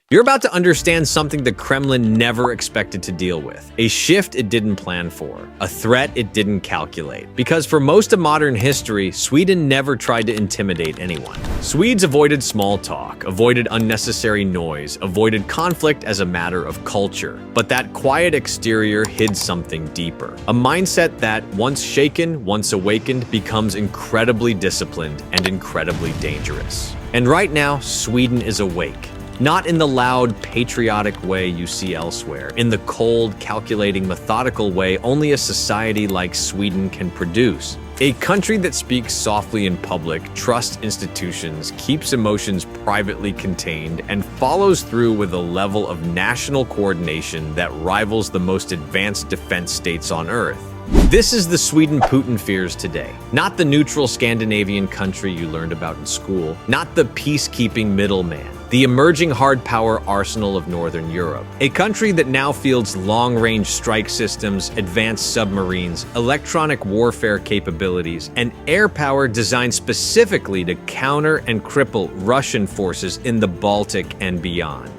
You're about to understand something the Kremlin never expected to deal with. A shift it didn't plan for. A threat it didn't calculate. Because for most of modern history, Sweden never tried to intimidate anyone. Swedes avoided small talk, avoided unnecessary noise, avoided conflict as a matter of culture. But that quiet exterior hid something deeper. A mindset that, once shaken, once awakened, becomes incredibly disciplined and incredibly dangerous. And right now, Sweden is awake. Not in the loud, patriotic way you see elsewhere, in the cold, calculating, methodical way only a society like Sweden can produce. A country that speaks softly in public, trusts institutions, keeps emotions privately contained, and follows through with a level of national coordination that rivals the most advanced defense states on Earth. This is the Sweden Putin fears today. Not the neutral Scandinavian country you learned about in school, not the peacekeeping middleman. The emerging hard power arsenal of Northern Europe. A country that now fields long-range strike systems, advanced submarines, electronic warfare capabilities, and air power designed specifically to counter and cripple Russian forces in the Baltic and beyond.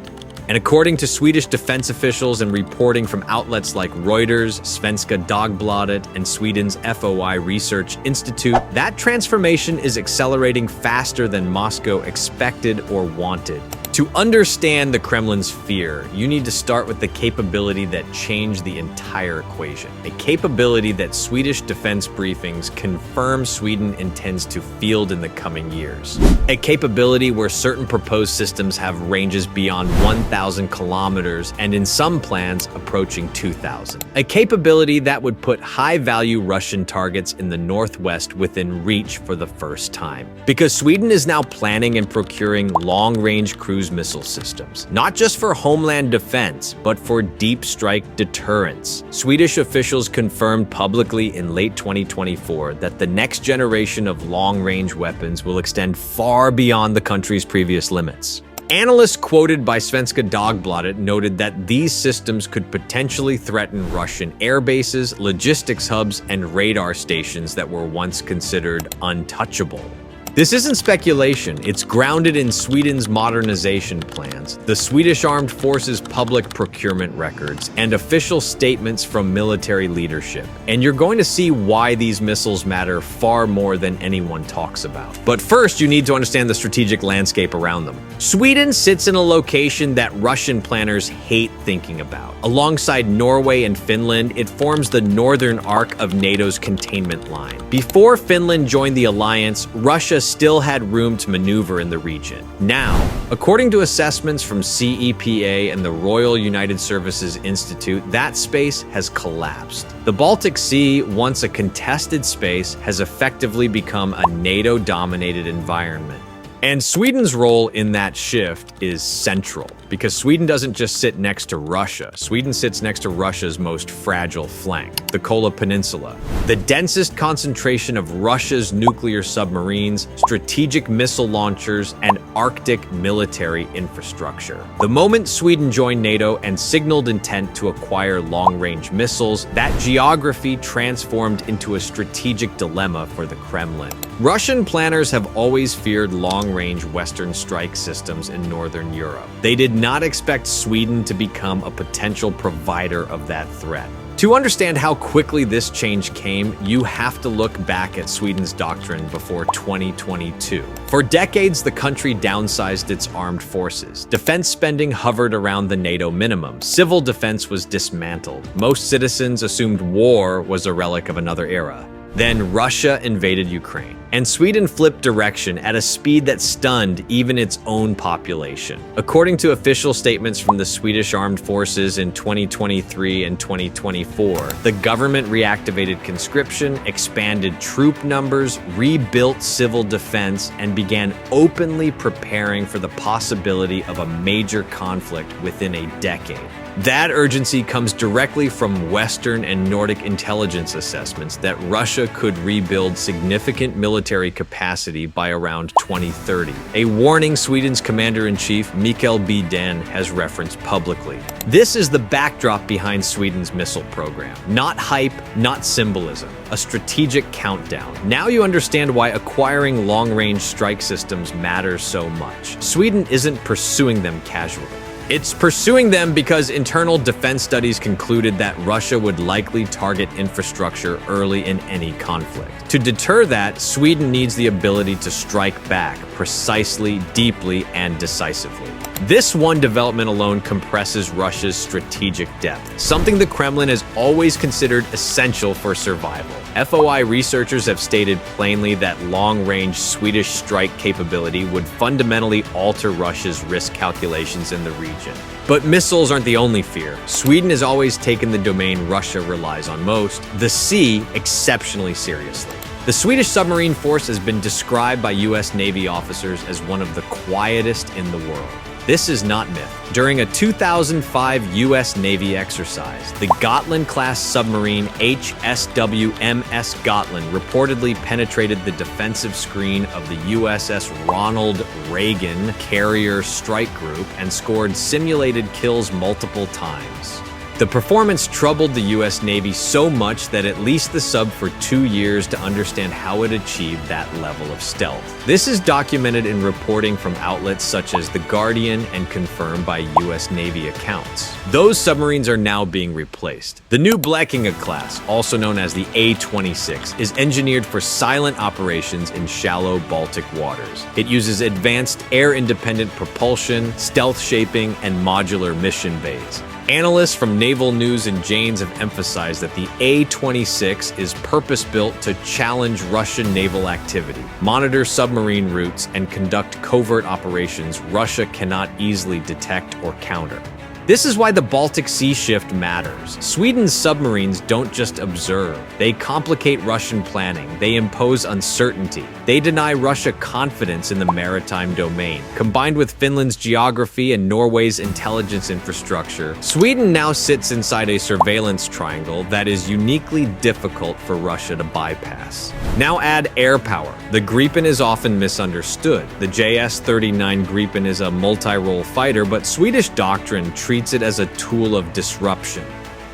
And according to Swedish defense officials and reporting from outlets like Reuters, Svenska Dagbladet, and Sweden's FOI Research Institute, that transformation is accelerating faster than Moscow expected or wanted. To understand the Kremlin's fear, you need to start with the capability that changed the entire equation. A capability that Swedish defense briefings confirm Sweden intends to field in the coming years. A capability where certain proposed systems have ranges beyond 1,000 kilometers and in some plans approaching 2,000. A capability that would put high-value Russian targets in the northwest within reach for the first time. Because Sweden is now planning and procuring long-range cruise missile systems, not just for homeland defense, but for deep strike deterrence. Swedish officials confirmed publicly in late 2024 that the next generation of long-range weapons will extend far beyond the country's previous limits. Analysts quoted by Svenska Dagbladet noted that these systems could potentially threaten Russian air bases, logistics hubs, and radar stations that were once considered untouchable. This isn't speculation, it's grounded in Sweden's modernization plans, the Swedish Armed Forces public procurement records, and official statements from military leadership. And you're going to see why these missiles matter far more than anyone talks about. But first, you need to understand the strategic landscape around them. Sweden sits in a location that Russian planners hate thinking about. Alongside Norway and Finland, it forms the northern arc of NATO's containment line. Before Finland joined the alliance, Russia still had room to maneuver in the region. Now, according to assessments from CEPA and the Royal United Services Institute, that space has collapsed. The Baltic Sea, once a contested space, has effectively become a NATO-dominated environment. And Sweden's role in that shift is central, because Sweden doesn't just sit next to Russia. Sweden sits next to Russia's most fragile flank, the Kola Peninsula, the densest concentration of Russia's nuclear submarines, strategic missile launchers, and Arctic military infrastructure. The moment Sweden joined NATO and signaled intent to acquire long-range missiles, that geography transformed into a strategic dilemma for the Kremlin. Russian planners have always feared long-range Western strike systems in Northern Europe. They did not expect Sweden to become a potential provider of that threat. To understand how quickly this change came, you have to look back at Sweden's doctrine before 2022. For decades, the country downsized its armed forces. Defense spending hovered around the NATO minimum. Civil defense was dismantled. Most citizens assumed war was a relic of another era. Then Russia invaded Ukraine, and Sweden flipped direction at a speed that stunned even its own population. According to official statements from the Swedish Armed Forces in 2023 and 2024, the government reactivated conscription, expanded troop numbers, rebuilt civil defense, and began openly preparing for the possibility of a major conflict within a decade. That urgency comes directly from Western and Nordic intelligence assessments that Russia could rebuild significant military capacity by around 2030, a warning Sweden's commander-in-chief Mikael Bydén has referenced publicly. This is the backdrop behind Sweden's missile program. Not hype, not symbolism, a strategic countdown. Now you understand why acquiring long-range strike systems matters so much. Sweden isn't pursuing them casually. It's pursuing them because internal defense studies concluded that Russia would likely target infrastructure early in any conflict. To deter that, Sweden needs the ability to strike back precisely, deeply, and decisively. This one development alone compresses Russia's strategic depth, something the Kremlin has always considered essential for survival. FOI researchers have stated plainly that long-range Swedish strike capability would fundamentally alter Russia's risk calculations in the region. But missiles aren't the only fear. Sweden has always taken the domain Russia relies on most, the sea, exceptionally seriously. The Swedish submarine force has been described by U.S. Navy officers as one of the quietest in the world. This is not myth. During a 2005 U.S. Navy exercise, the Gotland-class submarine HSWMS Gotland reportedly penetrated the defensive screen of the USS Ronald Reagan carrier strike group and scored simulated kills multiple times. The performance troubled the U.S. Navy so much that it leased the sub for 2 years to understand how it achieved that level of stealth. This is documented in reporting from outlets such as The Guardian and confirmed by U.S. Navy accounts. Those submarines are now being replaced. The new Blekinge-class, also known as the A26, is engineered for silent operations in shallow Baltic waters. It uses advanced air-independent propulsion, stealth shaping, and modular mission bays. Analysts from Naval News and Janes have emphasized that the A-26 is purpose-built to challenge Russian naval activity, monitor submarine routes, and conduct covert operations Russia cannot easily detect or counter. This is why the Baltic Sea shift matters. Sweden's submarines don't just observe. They complicate Russian planning. They impose uncertainty. They deny Russia confidence in the maritime domain. Combined with Finland's geography and Norway's intelligence infrastructure, Sweden now sits inside a surveillance triangle that is uniquely difficult for Russia to bypass. Now add air power. The Gripen is often misunderstood. The JS-39 Gripen is a multi-role fighter, but Swedish doctrine treats it as a tool of disruption.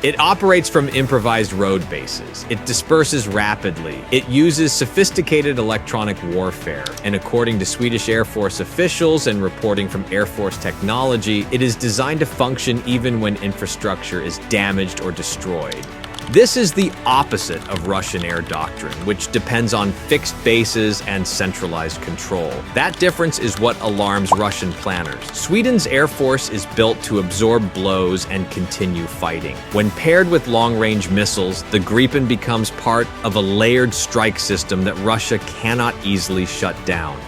It operates from improvised road bases. It disperses rapidly. It uses sophisticated electronic warfare. And according to Swedish Air Force officials and reporting from Air Force Technology, it is designed to function even when infrastructure is damaged or destroyed. This is the opposite of Russian air doctrine, which depends on fixed bases and centralized control. That difference is what alarms Russian planners. Sweden's air force is built to absorb blows and continue fighting. When paired with long-range missiles, the Gripen becomes part of a layered strike system that Russia cannot easily shut down.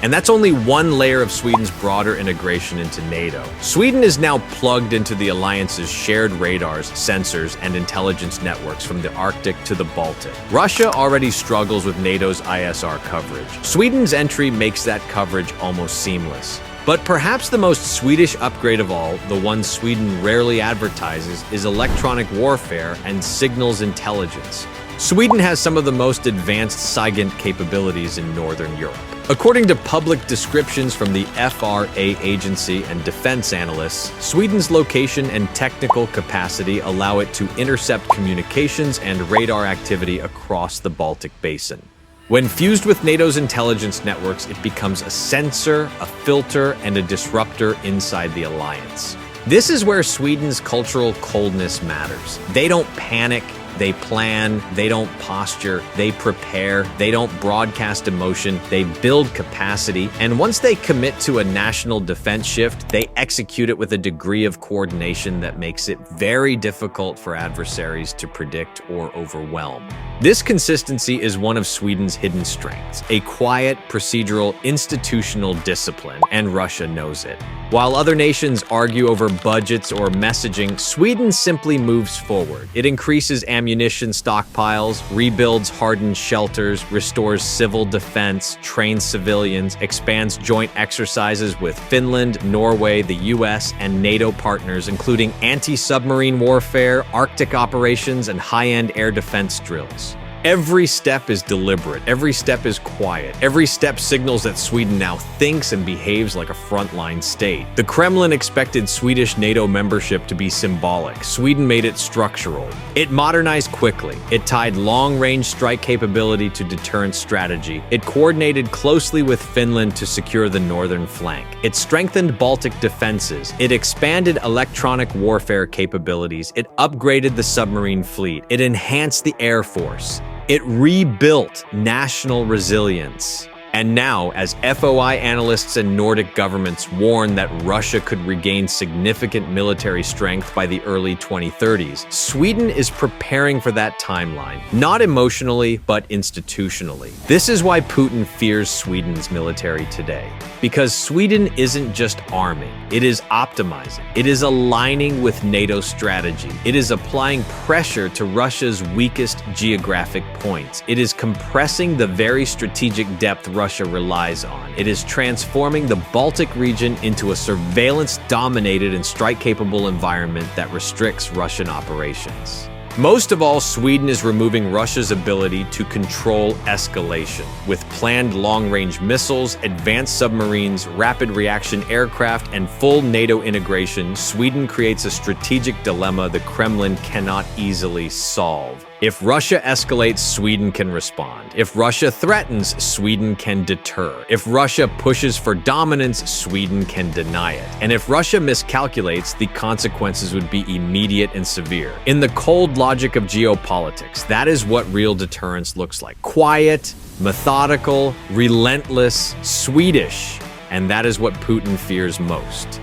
And that's only one layer of Sweden's broader integration into NATO. Sweden is now plugged into the alliance's shared radars, sensors, and intelligence networks from the Arctic to the Baltic. Russia already struggles with NATO's ISR coverage. Sweden's entry makes that coverage almost seamless. But perhaps the most Swedish upgrade of all, the one Sweden rarely advertises, is electronic warfare and signals intelligence. Sweden has some of the most advanced SIGINT capabilities in Northern Europe. According to public descriptions from the FRA agency and defense analysts, Sweden's location and technical capacity allow it to intercept communications and radar activity across the Baltic Basin. When fused with NATO's intelligence networks, it becomes a sensor, a filter, and a disruptor inside the alliance. This is where Sweden's cultural coldness matters. They don't panic. They plan, they don't posture, they prepare, they don't broadcast emotion, they build capacity, and once they commit to a national defense shift, they execute it with a degree of coordination that makes it very difficult for adversaries to predict or overwhelm. This consistency is one of Sweden's hidden strengths, a quiet, procedural, institutional discipline, and Russia knows it. While other nations argue over budgets or messaging, Sweden simply moves forward. It increases ammunition stockpiles, rebuilds hardened shelters, restores civil defense, trains civilians, expands joint exercises with Finland, Norway, the US, and NATO partners, including anti-submarine warfare, Arctic operations, and high-end air defense drills. Every step is deliberate, every step is quiet, every step signals that Sweden now thinks and behaves like a frontline state. The Kremlin expected Swedish NATO membership to be symbolic. Sweden made it structural. It modernized quickly. It tied long-range strike capability to deterrence strategy. It coordinated closely with Finland to secure the northern flank. It strengthened Baltic defenses. It expanded electronic warfare capabilities. It upgraded the submarine fleet. It enhanced the Air Force. It rebuilt national resilience. And now, as FOI analysts and Nordic governments warn that Russia could regain significant military strength by the early 2030s, Sweden is preparing for that timeline, not emotionally, but institutionally. This is why Putin fears Sweden's military today. Because Sweden isn't just arming, it is optimizing. It is aligning with NATO strategy. It is applying pressure to Russia's weakest geographic points. It is compressing the very strategic depth Russia relies on. It is transforming the Baltic region into a surveillance-dominated and strike-capable environment that restricts Russian operations. Most of all, Sweden is removing Russia's ability to control escalation. With planned long-range missiles, advanced submarines, rapid reaction aircraft, and full NATO integration, Sweden creates a strategic dilemma the Kremlin cannot easily solve. If Russia escalates, Sweden can respond. If Russia threatens, Sweden can deter. If Russia pushes for dominance, Sweden can deny it. And if Russia miscalculates, the consequences would be immediate and severe. In the cold logic of geopolitics, that is what real deterrence looks like. Quiet, methodical, relentless, Swedish. And that is what Putin fears most.